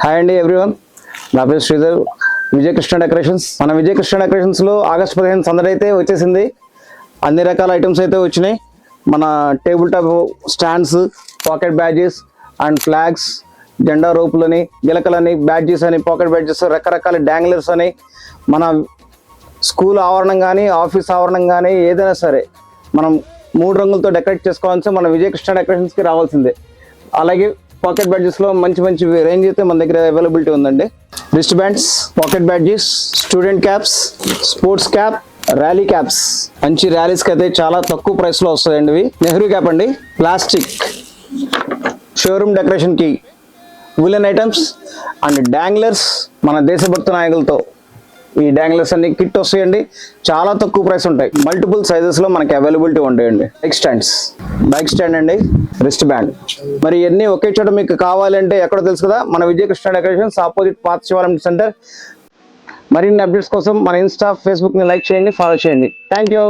Hi అండి everyone, నా పేరు శ్రీధర్. విజయ కృష్ణ డెకరేషన్స్. మన విజయ కృష్ణ డెకరేషన్స్ లో ఆగస్ట్ 15 సందడి అయితే వచ్చేసింది. అన్ని రకాల ఐటమ్స్ అయితే వచ్చినాయి. మన table top stands, pocket badges and flags, జెండా రోపులని, గిలకలని, బ్యాడ్జెస్ అని, పాకెట్ బ్యాడ్జెస్, రకరకాల డాంగ్లర్స్ అని, మన స్కూల్ ఆవరణం కానీ ఆఫీస్ ఆవరణం కానీ ఏదైనా సరే మనం 3 రంగులతో డెకరేట్ చేసుకోవాల్సి మన విజయ కృష్ణ డెకరేషన్స్కి రావాల్సిందే. అలాగే పాకెట్ బ్యాడ్జెస్ లో మంచి మంచి రేంజ్ అయితే మన దగ్గర అవైలబిలిటీ ఉందండి. Wrist bands, pocket badges, student caps, sports cap, rally caps. మంచి ర్యాలీస్కి అయితే చాలా తక్కువ ప్రైస్ లో వస్తాయండి ఇవి. నెహ్రూ క్యాప్ అండి, ప్లాస్టిక్, షోరూమ్ డెకరేషన్ కి ఉలెన్ ఐటమ్స్ అండ్ డాంగ్లర్స్. మన దేశభక్తి నాయకులతో ఈ డాంగ్లర్స్ అన్ని కిట్ వస్తాయండి. చాలా తక్కువ ప్రైస్ ఉంటాయి. మల్టిపుల్ సైజెస్ లో మనకి అవైలబిలిటీ ఉంటాయండి. బైక్ స్టాండ్ అండి, రిస్ట్ బ్యాండ్. మరి ఇవన్నీ ఒకే చోట మీకు కావాలంటే ఎక్కడో తెలుసు కదా, మన విజయ కృష్ణ డెకరేషన్స్ ఆపోజిట్ పాత శివాలయం సెంటర్. మరిన్ని అప్డేట్స్ కోసం మన ఇన్స్టా, ఫేస్బుక్ ని లైక్ చేయండి, ఫాలో చేయండి. Thank you.